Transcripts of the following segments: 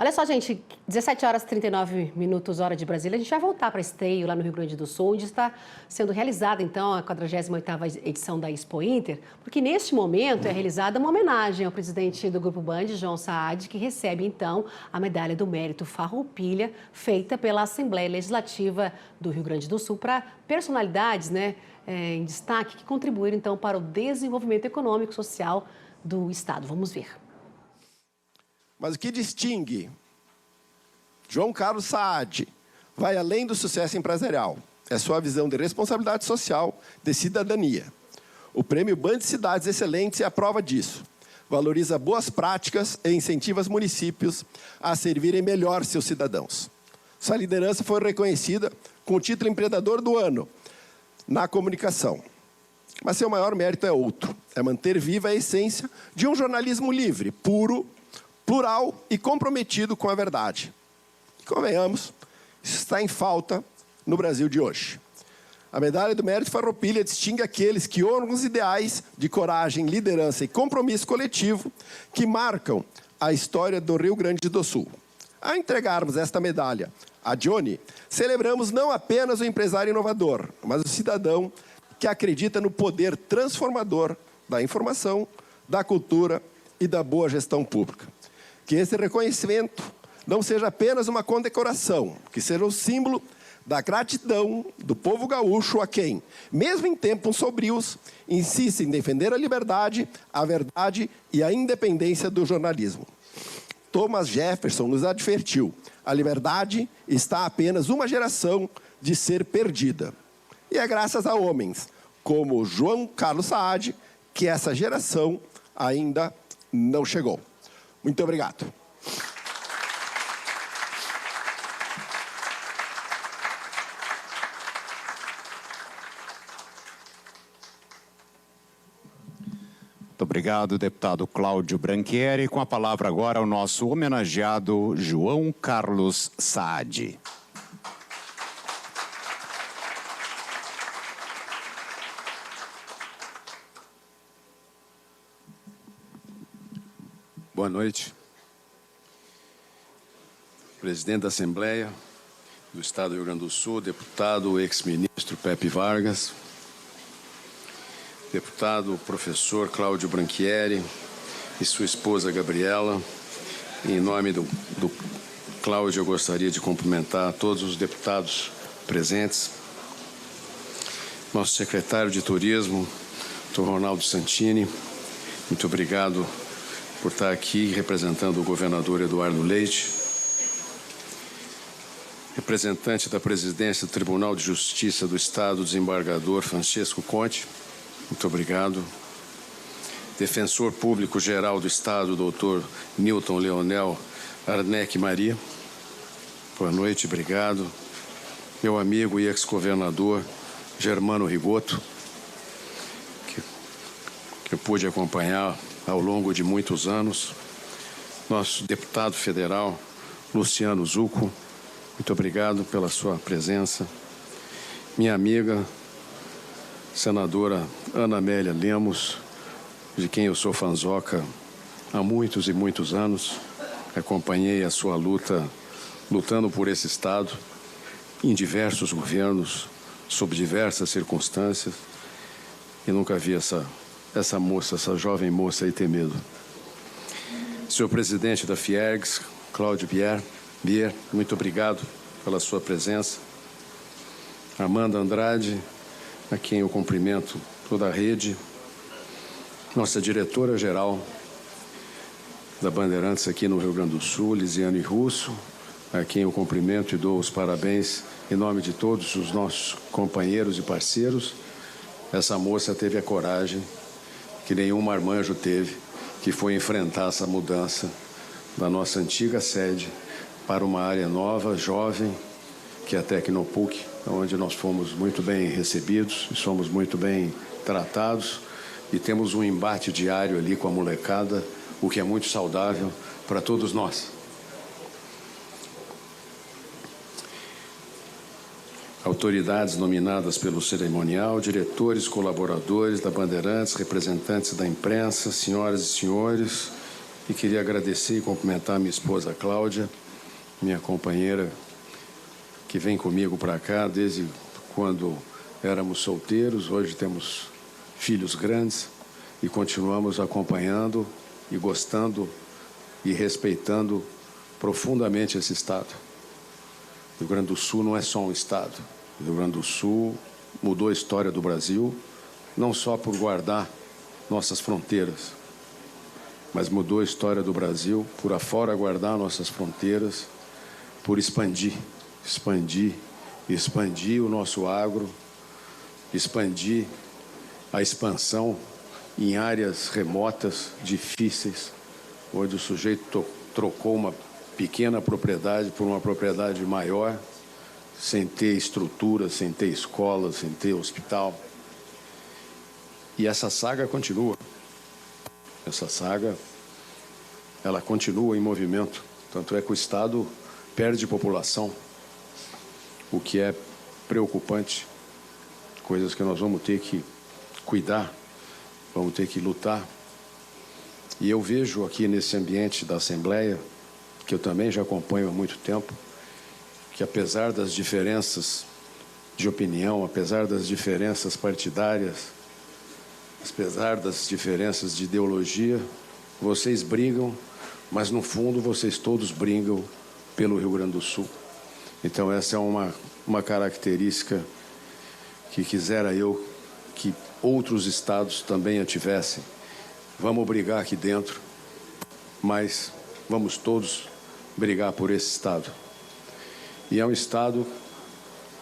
Olha só, gente, 17 horas e 39 minutos, hora de Brasília. A gente vai voltar para Esteio, lá no Rio Grande do Sul, onde está sendo realizada, então, a 48ª edição da Expo Inter, porque neste momento é realizada uma homenagem ao presidente do Grupo Band, João Saad, que recebe, então, a Medalha do Mérito Farroupilha, feita pela Assembleia Legislativa do Rio Grande do Sul, para personalidades, em destaque, que contribuíram, então, para o desenvolvimento econômico e social do Estado. Vamos ver. Mas o que distingue João Carlos Saad vai além do sucesso empresarial. É sua visão de responsabilidade social, de cidadania. O prêmio Band Cidades Excelentes é a prova disso. Valoriza boas práticas e incentiva os municípios a servirem melhor seus cidadãos. Sua liderança foi reconhecida com o título Empreendedor do Ano na comunicação. Mas seu maior mérito é outro. É manter viva a essência de um jornalismo livre, puro, plural e comprometido com a verdade. E, convenhamos, isso está em falta no Brasil de hoje. A Medalha do Mérito Farroupilha distingue aqueles que honram os ideais de coragem, liderança e compromisso coletivo que marcam a história do Rio Grande do Sul. Ao entregarmos esta medalha a Johnny, celebramos não apenas o empresário inovador, mas o cidadão que acredita no poder transformador da informação, da cultura e da boa gestão pública. Que esse reconhecimento não seja apenas uma condecoração, que seja o símbolo da gratidão do povo gaúcho a quem, mesmo em tempos sombrios, insiste em defender a liberdade, a verdade e a independência do jornalismo. Thomas Jefferson nos advertiu: a liberdade está a apenas uma geração de ser perdida. E é graças a homens como João Carlos Saad que essa geração ainda não chegou. Muito obrigado. Muito obrigado, deputado Cláudio Branchieri. Com a palavra agora o nosso homenageado João Carlos Saad. Boa noite. Presidente da Assembleia do Estado do Rio Grande do Sul, deputado ex-ministro Pepe Vargas, deputado professor Cláudio Branchieri e sua esposa Gabriela. Em nome do Cláudio, eu gostaria de cumprimentar todos os deputados presentes, nosso secretário de Turismo, Dr. Ronaldo Santini, muito obrigado por estar aqui representando o governador Eduardo Leite, representante da presidência do Tribunal de Justiça do Estado, desembargador Francesco Conte, muito obrigado. Defensor Público Geral do Estado, doutor Newton Leonel Arnec Maria, boa noite, obrigado. Meu amigo e ex-governador Germano Rigoto, que eu pude acompanhar ao longo de muitos anos. Nosso deputado federal, Luciano Zucco, muito obrigado pela sua presença. Minha amiga, senadora Ana Amélia Lemos, de quem eu sou fanzoca há muitos e muitos anos. Acompanhei a sua luta, lutando por esse Estado, em diversos governos, sob diversas circunstâncias, e nunca vi essa moça, essa jovem moça aí ter medo. Senhor presidente da Fiergs, Cláudio Bier, muito obrigado pela sua presença. Amanda Andrade, a quem eu cumprimento toda a rede. Nossa diretora-geral da Bandeirantes aqui no Rio Grande do Sul, Lisiane Russo, a quem eu cumprimento e dou os parabéns em nome de todos os nossos companheiros e parceiros. Essa moça teve a coragem que nenhum marmanjo teve, que foi enfrentar essa mudança da nossa antiga sede para uma área nova, jovem, que é a Tecnopuc, onde nós fomos muito bem recebidos e somos muito bem tratados, e temos um embate diário ali com a molecada, o que é muito saudável para todos nós. Autoridades nominadas pelo cerimonial, diretores, colaboradores da Bandeirantes, representantes da imprensa, senhoras e senhores, e queria agradecer e cumprimentar minha esposa Cláudia, minha companheira, que vem comigo para cá desde quando éramos solteiros. Hoje temos filhos grandes e continuamos acompanhando e gostando e respeitando profundamente esse Estado. O Rio Grande do Sul não é só um Estado. O Rio Grande do Sul mudou a história do Brasil, não só por guardar nossas fronteiras, mas mudou a história do Brasil por afora guardar nossas fronteiras, por expandir o nosso agro, expandir a expansão em áreas remotas, difíceis, onde o sujeito trocou uma pequena propriedade por uma propriedade maior, sem ter estrutura, sem ter escola, sem ter hospital. E essa saga continua. Essa saga, ela continua em movimento. Tanto é que o Estado perde população, o que é preocupante. Coisas que nós vamos ter que cuidar, vamos ter que lutar. E eu vejo aqui nesse ambiente da Assembleia, que eu também já acompanho há muito tempo, que apesar das diferenças de opinião, apesar das diferenças partidárias, apesar das diferenças de ideologia, vocês brigam, mas no fundo vocês todos brigam pelo Rio Grande do Sul. Então essa é uma característica que quisera eu que outros estados também a tivessem. Vamos brigar aqui dentro, mas vamos todos brigar por esse estado. E é um estado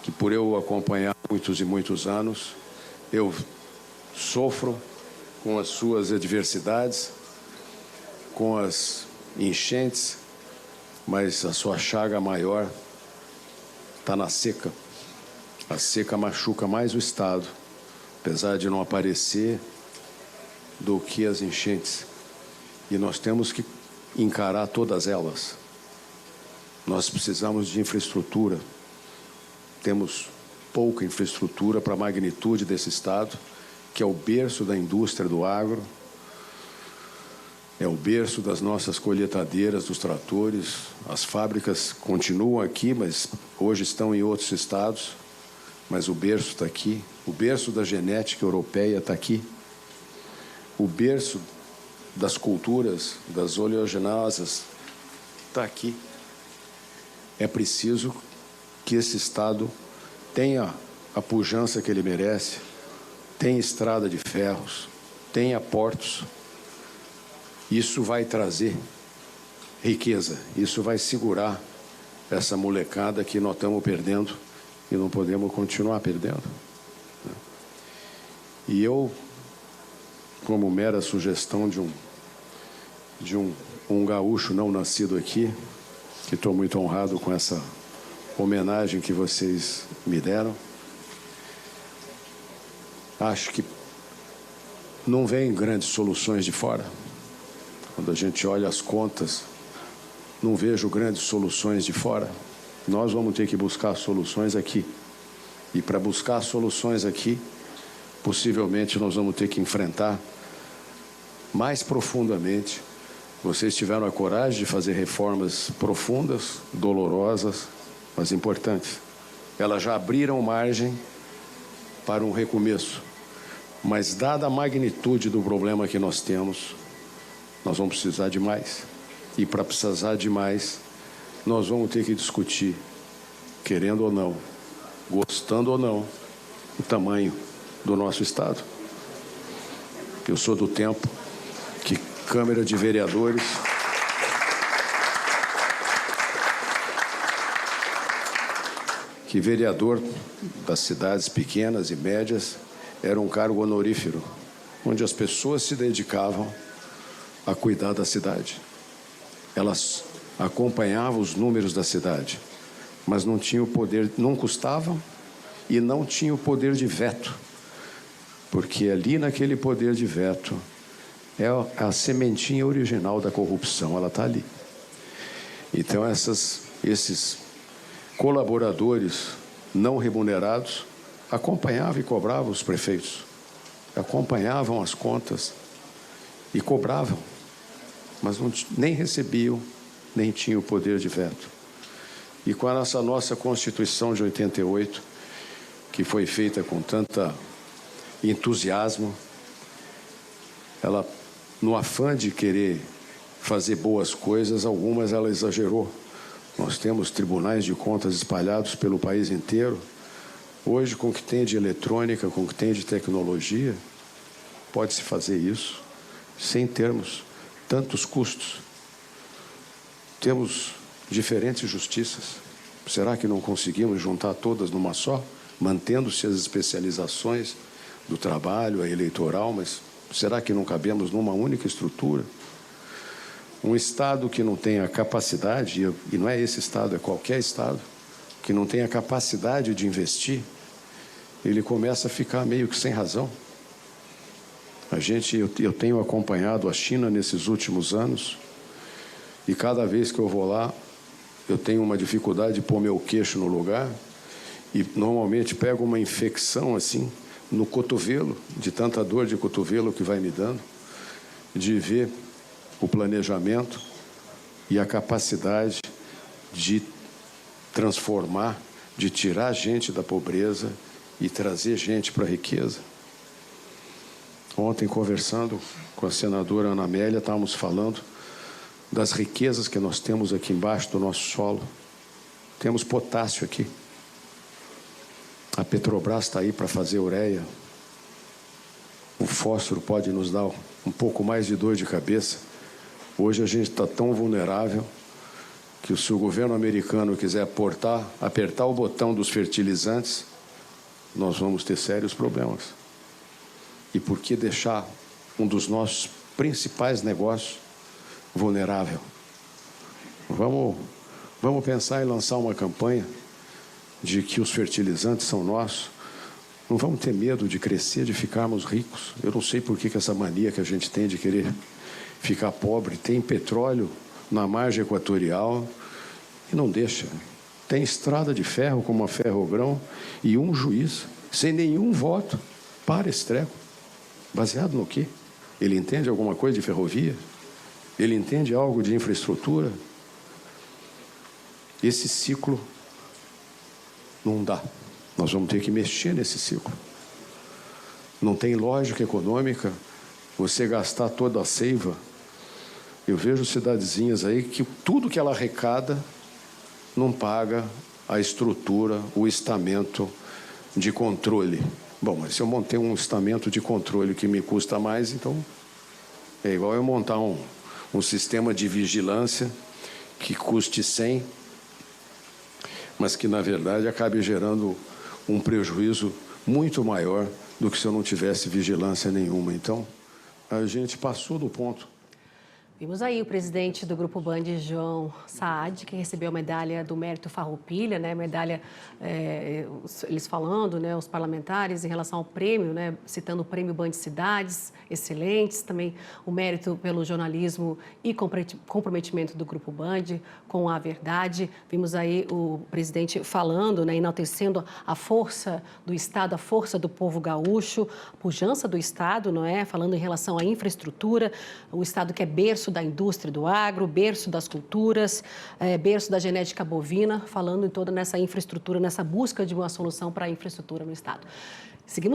que, por eu acompanhar muitos e muitos anos, eu sofro com as suas adversidades, com as enchentes, mas a sua chaga maior está na seca. A seca machuca mais o estado, apesar de não aparecer, do que as enchentes. E nós temos que encarar todas elas. Nós precisamos de infraestrutura. Temos pouca infraestrutura para a magnitude desse estado, que é o berço da indústria do agro, é o berço das nossas colheitadeiras, dos tratores. As fábricas continuam aqui, mas hoje estão em outros estados, mas o berço está aqui. O berço da genética europeia está aqui. O berço das culturas, das oleaginosas, está aqui. É preciso que esse estado tenha a pujança que ele merece, tenha estrada de ferros, tenha portos. Isso vai trazer riqueza, isso vai segurar essa molecada que nós estamos perdendo e não podemos continuar perdendo. E eu, como mera sugestão de um gaúcho não nascido aqui, que estou muito honrado com essa homenagem que vocês me deram, acho que não vem grandes soluções de fora. Quando a gente olha as contas, não vejo grandes soluções de fora. Nós vamos ter que buscar soluções aqui. E para buscar soluções aqui, possivelmente nós vamos ter que enfrentar mais profundamente. Vocês tiveram a coragem de fazer reformas profundas, dolorosas, mas importantes. Elas já abriram margem para um recomeço. Mas, dada a magnitude do problema que nós temos, nós vamos precisar de mais. E, para precisar de mais, nós vamos ter que discutir, querendo ou não, gostando ou não, o tamanho do nosso Estado. Eu sou do tempo que Câmara de Vereadores vereador das cidades pequenas e médias era um cargo honorífero, onde as pessoas se dedicavam a cuidar da cidade. Elas acompanhavam os números da cidade, mas não tinham o poder, não custavam e não tinham o poder de veto, porque ali naquele poder de veto é a sementinha original da corrupção, ela está ali. Então esses colaboradores não remunerados acompanhavam e cobravam os prefeitos, acompanhavam as contas e cobravam, mas nem recebiam, nem tinham o poder de veto. E com a nossa Constituição de 88, que foi feita com tanta entusiasmo, ela, no afã de querer fazer boas coisas, algumas ela exagerou. Nós temos tribunais de contas espalhados pelo país inteiro. Hoje, com o que tem de eletrônica, com o que tem de tecnologia, pode-se fazer isso sem termos tantos custos. Temos diferentes justiças. Será que não conseguimos juntar todas numa só, mantendo-se as especializações do trabalho, a eleitoral, mas será que não cabemos numa única estrutura? Um Estado que não tem a capacidade, e não é esse Estado, é qualquer Estado, que não tem a capacidade de investir, ele começa a ficar meio que sem razão. Eu tenho acompanhado a China nesses últimos anos, e cada vez que eu vou lá, eu tenho uma dificuldade de pôr meu queixo no lugar, e normalmente pego uma infecção assim, no cotovelo, de tanta dor de cotovelo que vai me dando, de ver o planejamento e a capacidade de transformar, de tirar gente da pobreza e trazer gente para a riqueza. Ontem, conversando com a senadora Ana Amélia, estávamos falando das riquezas que nós temos aqui embaixo do nosso solo. Temos potássio aqui. A Petrobras está aí para fazer ureia. O fósforo pode nos dar um pouco mais de dor de cabeça. Hoje a gente está tão vulnerável que se o governo americano quiser apertar o botão dos fertilizantes, nós vamos ter sérios problemas. E por que deixar um dos nossos principais negócios vulnerável? Vamos pensar em lançar uma campanha de que os fertilizantes são nossos. Não vamos ter medo de crescer, de ficarmos ricos. Eu não sei por que essa mania que a gente tem de querer ficar pobre. Tem petróleo na margem equatorial e não deixa. Tem estrada de ferro como a Ferrogrão e um juiz, sem nenhum voto, para esse treco. Baseado no quê? Ele entende alguma coisa de ferrovia? Ele entende algo de infraestrutura? Esse ciclo não dá. Nós vamos ter que mexer nesse ciclo. Não tem lógica econômica você gastar toda a seiva. Eu vejo cidadezinhas aí que tudo que ela arrecada não paga a estrutura, o estamento de controle. Bom, mas se eu montei um estamento de controle que me custa mais, então é igual eu montar um sistema de vigilância que custe 100, mas que, na verdade, acabe gerando um prejuízo muito maior do que se eu não tivesse vigilância nenhuma. Então, a gente passou do ponto. Vimos aí o presidente do Grupo Band, João Saad, que recebeu a medalha do Mérito Farroupilha, né? Medalha, eles falando, né, os parlamentares, em relação ao prêmio, né, citando o prêmio Band Cidades, excelentes, também o mérito pelo jornalismo e comprometimento do Grupo Band com a verdade. Vimos aí o presidente falando, né, enaltecendo a força do Estado, a força do povo gaúcho, a pujança do Estado, não é? Falando em relação à infraestrutura, o Estado que é berço da indústria do agro, berço das culturas, berço da genética bovina, falando em toda nessa infraestrutura, nessa busca de uma solução para a infraestrutura no Estado. Seguimos